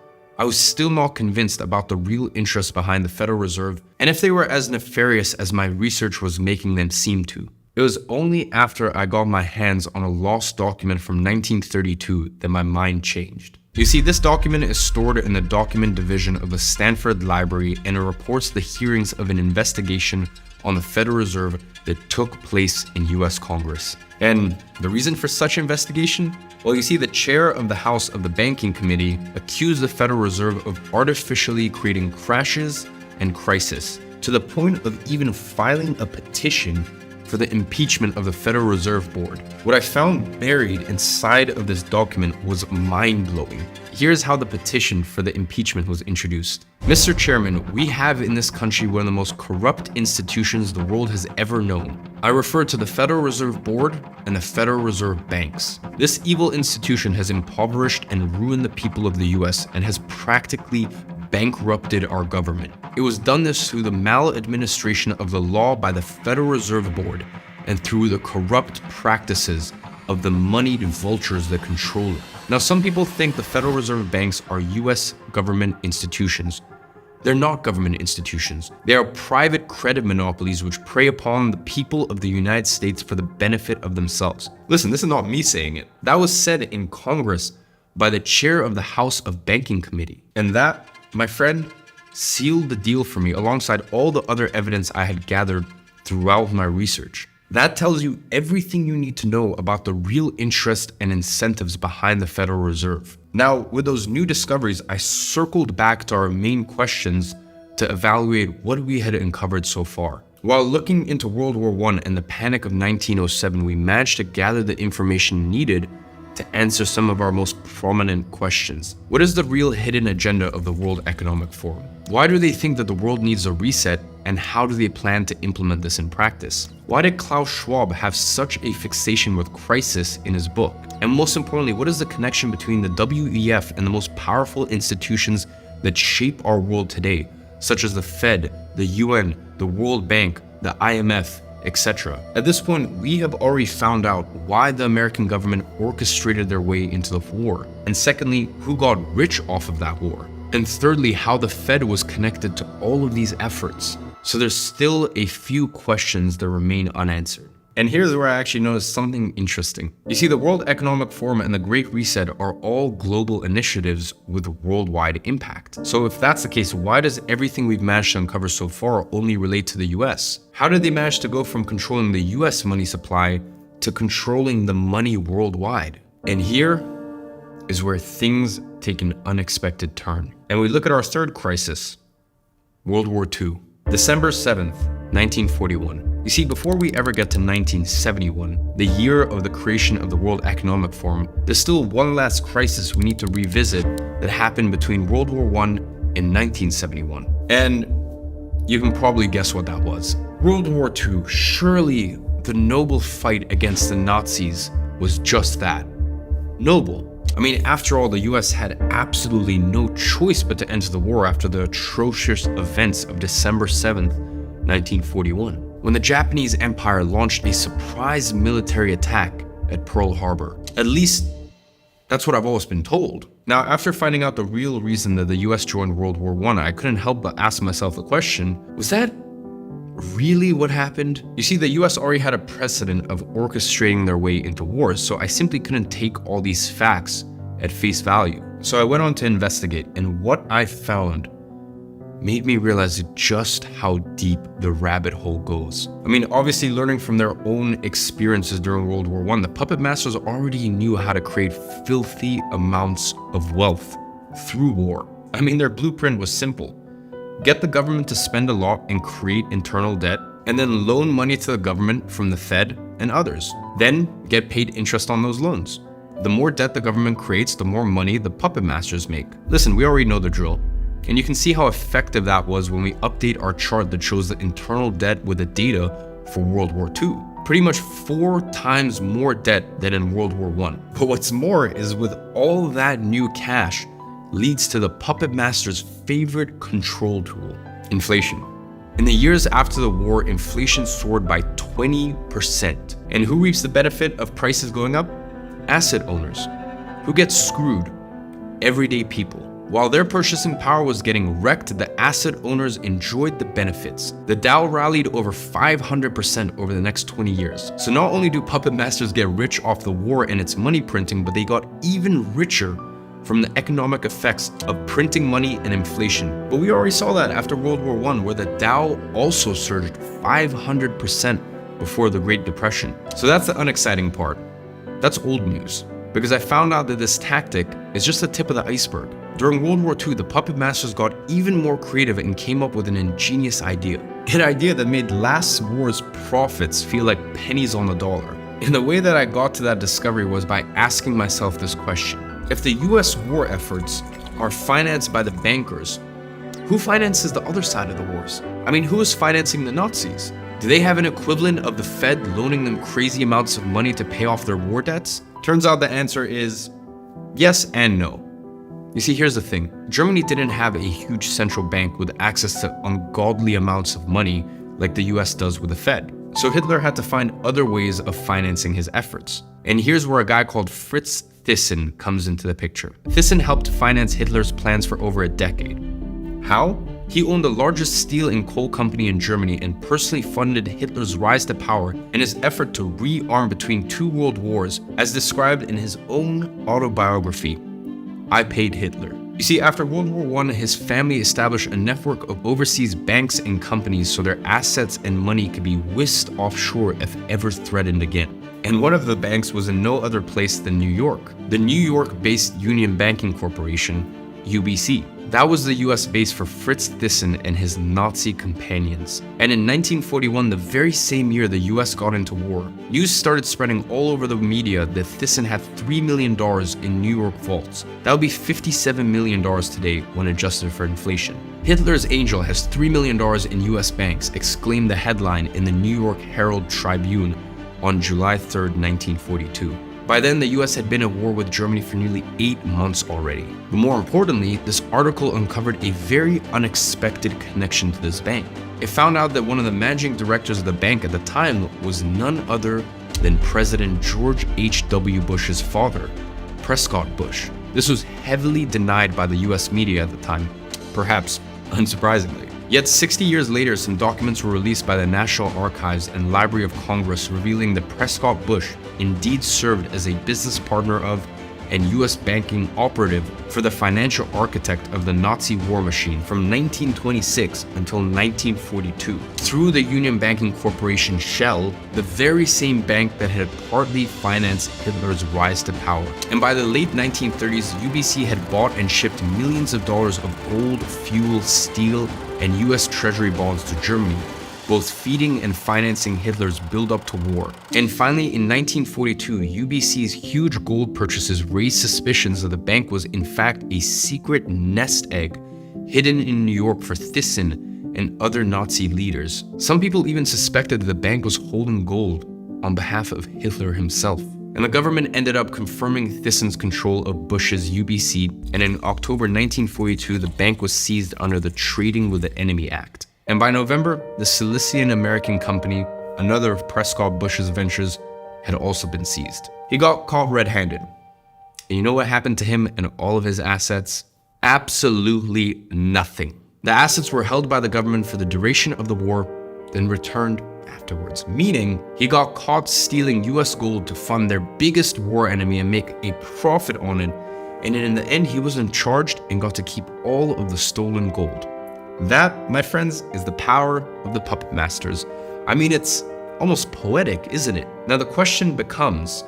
I was still not convinced about the real interest behind the Federal Reserve and if they were as nefarious as my research was making them seem to. It was only after I got my hands on a lost document from 1932 that my mind changed. You see, this document is stored in the document division of the Stanford Library, and it reports the hearings of an investigation on the Federal Reserve that took place in US Congress. And the reason for such investigation? Well, you see, the chair of the House of the Banking Committee accused the Federal Reserve of artificially creating crashes and crisis, to the point of even filing a petition for the impeachment of the Federal Reserve Board. What I found buried inside of this document was mind-blowing. Here's how the petition for the impeachment was introduced. Mr. Chairman, we have in this country one of the most corrupt institutions the world has ever known. I refer to the Federal Reserve Board and the Federal Reserve Banks. This evil institution has impoverished and ruined the people of the US and has practically bankrupted our government. It was done this through the maladministration of the law by the Federal Reserve Board and through the corrupt practices of the moneyed vultures that control it. Now, some people think the Federal Reserve Banks are US government institutions. They're not government institutions. They are private credit monopolies which prey upon the people of the United States for the benefit of themselves. Listen, this is not me saying it. That was said in Congress by the chair of the House of Banking Committee. And that, my friend, sealed the deal for me alongside all the other evidence I had gathered throughout my research. That tells you everything you need to know about the real interest and incentives behind the Federal Reserve. Now, with those new discoveries, I circled back to our main questions to evaluate what we had uncovered so far. While looking into World War I and the Panic of 1907, we managed to gather the information needed to answer some of our most prominent questions. What is the real hidden agenda of the World Economic Forum? Why do they think that the world needs a reset, and how do they plan to implement this in practice? Why did Klaus Schwab have such a fixation with crisis in his book? And most importantly, what is the connection between the WEF and the most powerful institutions that shape our world today, such as the Fed, the UN, the World Bank, the IMF, etc. At this point, we have already found out why the American government orchestrated their way into the war. And secondly, who got rich off of that war. And thirdly, how the Fed was connected to all of these efforts. So there's still a few questions that remain unanswered. And here's where I actually noticed something interesting. You see, the World Economic Forum and the Great Reset are all global initiatives with worldwide impact. So if that's the case, why does everything we've managed to uncover so far only relate to the US? How did they manage to go from controlling the US money supply to controlling the money worldwide? And here is where things take an unexpected turn. And we look at our third crisis, World War II. December 7th, 1941. You see, before we ever get to 1971, the year of the creation of the World Economic Forum, there's still one last crisis we need to revisit that happened between World War I and 1971. And you can probably guess what that was. World War II, surely the noble fight against the Nazis was just that, noble. I mean, after all, the US had absolutely no choice but to enter the war after the atrocious events of December 7th, 1941, when the Japanese Empire launched a surprise military attack at Pearl Harbor. At least, that's what I've always been told. Now, after finding out the real reason that the US joined World War I couldn't help but ask myself the question, was that really what happened? You see, the US already had a precedent of orchestrating their way into wars, so I simply couldn't take all these facts at face value. So I went on to investigate, and what I found made me realize just how deep the rabbit hole goes. I mean, obviously learning from their own experiences during World War I, the puppet masters already knew how to create filthy amounts of wealth through war. I mean, their blueprint was simple. Get the government to spend a lot and create internal debt, and then loan money to the government from the Fed and others. Then get paid interest on those loans. The more debt the government creates, the more money the puppet masters make. Listen, we already know the drill. And you can see how effective that was when we update our chart that shows the internal debt with the data for World War II. Pretty much 4 times more debt than in World War I. But what's more is with all that new cash leads to the puppet master's favorite control tool, inflation. In the years after the war, inflation soared by 20%. And who reaps the benefit of prices going up? Asset owners. Who get screwed? Everyday people. While their purchasing power was getting wrecked, the asset owners enjoyed the benefits. The Dow rallied over 500% over the next 20 years. So not only do puppet masters get rich off the war and its money printing, but they got even richer from the economic effects of printing money and inflation. But we already saw that after World War I, where the Dow also surged 500% before the Great Depression. So that's the unexciting part. That's old news, because I found out that this tactic is just the tip of the iceberg. During World War II, the puppet masters got even more creative and came up with an ingenious idea. An idea that made last war's profits feel like pennies on the dollar. And the way that I got to that discovery was by asking myself this question. If the US war efforts are financed by the bankers, who finances the other side of the wars? I mean, who is financing the Nazis? Do they have an equivalent of the Fed loaning them crazy amounts of money to pay off their war debts? Turns out the answer is yes and no. You see, here's the thing. Germany didn't have a huge central bank with access to ungodly amounts of money like the US does with the Fed. So Hitler had to find other ways of financing his efforts. And here's where a guy called Fritz Thyssen comes into the picture. Thyssen helped finance Hitler's plans for over a decade. How? He owned the largest steel and coal company in Germany and personally funded Hitler's rise to power and his effort to rearm between 2 world wars, as described in his own autobiography, I Paid Hitler. You see, after World War I, his family established a network of overseas banks and companies so their assets and money could be whisked offshore if ever threatened again. And one of the banks was in no other place than New York, the New York-based Union Banking Corporation, UBC. That was the US base for Fritz Thyssen and his Nazi companions. And in 1941, the very same year the US got into war, news started spreading all over the media that Thyssen had $3 million in New York vaults. That would be $57 million today when adjusted for inflation. Hitler's angel has $3 million in US banks, exclaimed the headline in the New York Herald Tribune on July 3rd, 1942. By then, the US had been at war with Germany for nearly 8 months already. But more importantly, this article uncovered a very unexpected connection to this bank. It found out that one of the managing directors of the bank at the time was none other than President George H.W. Bush's father, Prescott Bush. This was heavily denied by the US media at the time, perhaps unsurprisingly. Yet 60 years later, some documents were released by the National Archives and Library of Congress revealing that Prescott Bush indeed served as a business partner of and U.S. banking operative for the financial architect of the Nazi war machine from 1926 until 1942 through the Union Banking Corporation shell, the very same bank that had partly financed Hitler's rise to power. And by the late 1930s, UBC had bought and shipped millions of dollars of gold, fuel, steel, and U.S. Treasury bonds to Germany, both feeding and financing Hitler's build-up to war. And finally, in 1942, UBC's huge gold purchases raised suspicions that the bank was in fact a secret nest egg hidden in New York for Thyssen and other Nazi leaders. Some people even suspected that the bank was holding gold on behalf of Hitler himself. And the government ended up confirming Thyssen's control of Bush's UBC, and in October 1942, the bank was seized under the Trading with the Enemy Act. And by November, the Silesian American company, another of Prescott Bush's ventures, had also been seized. He got caught red-handed. And you know what happened to him and all of his assets? Absolutely nothing. The assets were held by the government for the duration of the war, then returned afterwards. Meaning, he got caught stealing US gold to fund their biggest war enemy and make a profit on it. And in the end, he wasn't charged and got to keep all of the stolen gold. That, my friends, is the power of the puppet masters. I mean, it's almost poetic, isn't it? Now the question becomes,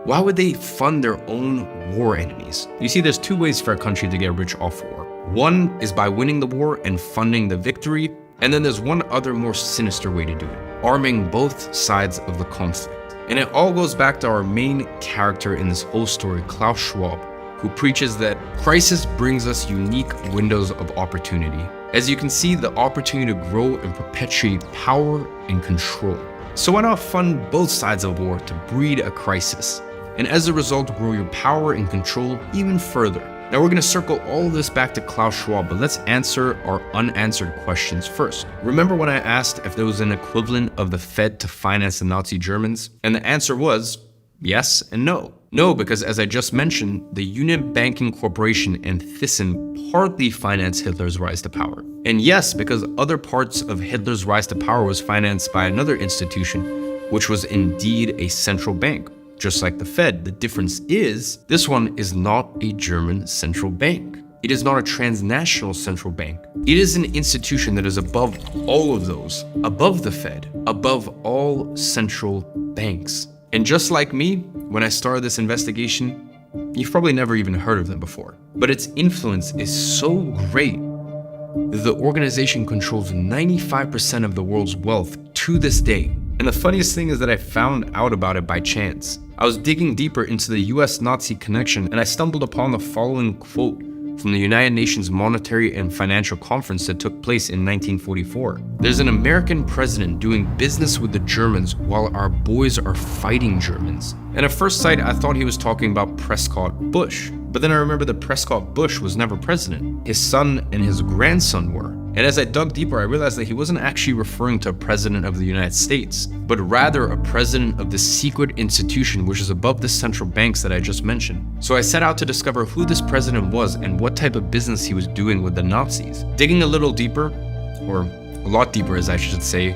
why would they fund their own war enemies? You see, there's two ways for a country to get rich off war. One is by winning the war and funding the victory, and then there's one other more sinister way to do it, arming both sides of the conflict. And it all goes back to our main character in this whole story, Klaus Schwab, who preaches that crisis brings us unique windows of opportunity. As you can see, the opportunity to grow and perpetuate power and control. So why not fund both sides of war to breed a crisis? And as a result, grow your power and control even further. Now we're gonna circle all of this back to Klaus Schwab, but let's answer our unanswered questions first. Remember when I asked if there was an equivalent of the Fed to finance the Nazi Germans? And the answer was yes and no. No, because as I just mentioned, the Union Banking Corporation and Thyssen partly financed Hitler's rise to power. And yes, because other parts of Hitler's rise to power was financed by another institution, which was indeed a central bank. Just like the Fed, the difference is, this one is not a German central bank. It is not a transnational central bank. It is an institution that is above all of those, above the Fed, above all central banks. And just like me, when I started this investigation, you've probably never even heard of them before. But its influence is so great that the organization controls 95% of the world's wealth to this day. And the funniest thing is that I found out about it by chance. I was digging deeper into the US Nazi connection, and I stumbled upon the following quote from the United Nations Monetary and Financial Conference that took place in 1944. There's an American president doing business with the Germans while our boys are fighting Germans. And at first sight, I thought he was talking about Prescott Bush. But then I remember that Prescott Bush was never president. His son and his grandson were. And as I dug deeper, I realized that he wasn't actually referring to a president of the United States, but rather a president of the secret institution which is above the central banks that I just mentioned. So I set out to discover who this president was and what type of business he was doing with the Nazis. Digging a little deeper, or a lot deeper as I should say,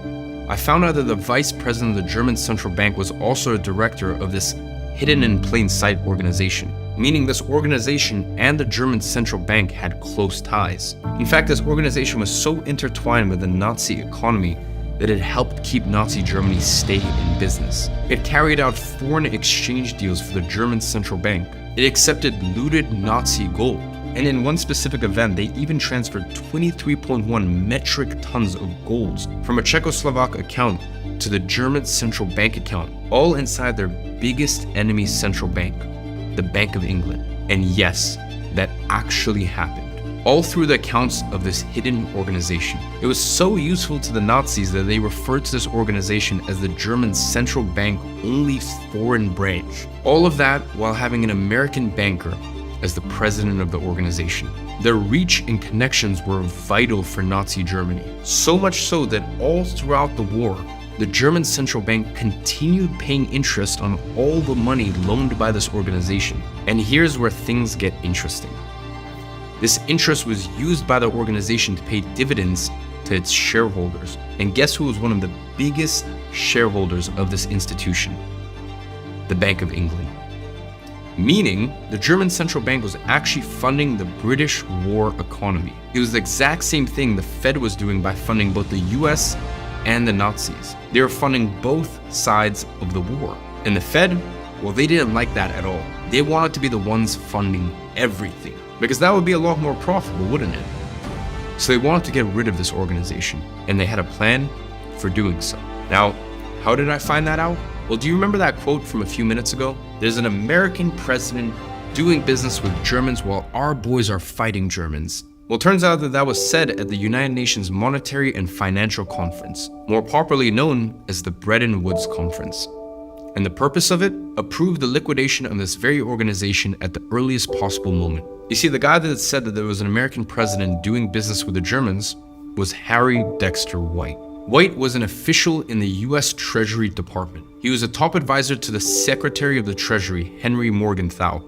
I found out that the vice president of the German central bank was also a director of this hidden in plain sight organization, meaning this organization and the German central bank had close ties. In fact, this organization was so intertwined with the Nazi economy that it helped keep Nazi Germany stay in business. It carried out foreign exchange deals for the German central bank. It accepted looted Nazi gold. And in one specific event, they even transferred 23.1 metric tons of gold from a Czechoslovak account to the German central bank account, all inside their biggest enemy's central bank, the Bank of England. And yes, that actually happened. All through the accounts of this hidden organization. It was so useful to the Nazis that they referred to this organization as the German central bank only foreign branch. All of that while having an American banker as the president of the organization. Their reach and connections were vital for Nazi Germany. So much so that all throughout the war, the German central bank continued paying interest on all the money loaned by this organization. And here's where things get interesting. This interest was used by the organization to pay dividends to its shareholders. And guess who was one of the biggest shareholders of this institution? The Bank of England. Meaning, the German central bank was actually funding the British war economy. It was the exact same thing the Fed was doing by funding both the US and the Nazis. They were funding both sides of the war. And the Fed, well, they didn't like that at all. They wanted to be the ones funding everything, because that would be a lot more profitable, wouldn't it? So they wanted to get rid of this organization, and they had a plan for doing so. Now, how did I find that out? Well, do you remember that quote from a few minutes ago? There's an American president doing business with Germans while our boys are fighting Germans. Well, it turns out that that was said at the United Nations Monetary and Financial Conference, more popularly known as the Bretton Woods Conference. And the purpose of it? Approved the liquidation of this very organization at the earliest possible moment. You see, the guy that said that there was an American president doing business with the Germans was Harry Dexter White. White was an official in the US Treasury Department. He was a top advisor to the Secretary of the Treasury, Henry Morgenthau,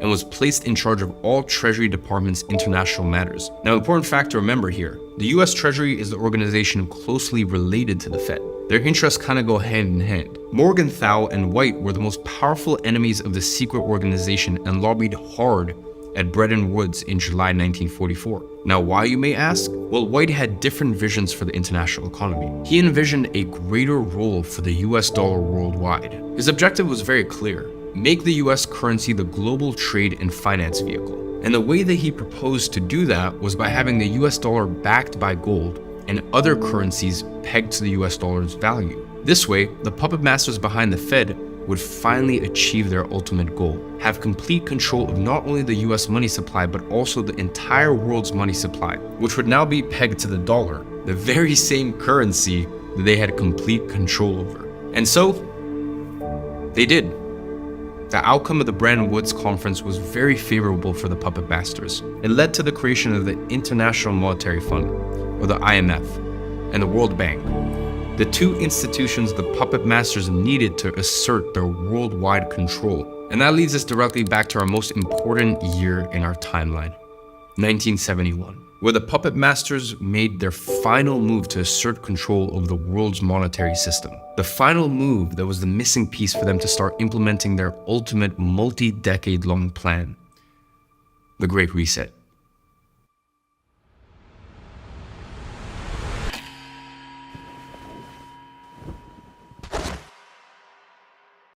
and was placed in charge of all Treasury Department's international matters. Now, an important fact to remember here, the US Treasury is the organization closely related to the Fed. Their interests kind of go hand in hand. Morgenthau and White were the most powerful enemies of the secret organization and lobbied hard at Bretton Woods in July 1944. Now, why, you may ask? Well, White had different visions for the international economy. He envisioned a greater role for the US dollar worldwide. His objective was very clear: make the US currency the global trade and finance vehicle. And the way that he proposed to do that was by having the US dollar backed by gold and other currencies pegged to the US dollar's value. This way, the puppet masters behind the Fed would finally achieve their ultimate goal: have complete control of not only the US money supply, but also the entire world's money supply, which would now be pegged to the dollar, the very same currency that they had complete control over. And so, they did. The outcome of the Bretton Woods Conference was very favorable for the puppet masters. It led to the creation of the International Monetary Fund, or the IMF, and the World Bank. The two institutions the puppet masters needed to assert their worldwide control. And that leads us directly back to our most important year in our timeline, 1971, where the puppet masters made their final move to assert control over the world's monetary system. The final move that was the missing piece for them to start implementing their ultimate multi-decade long plan, the Great Reset.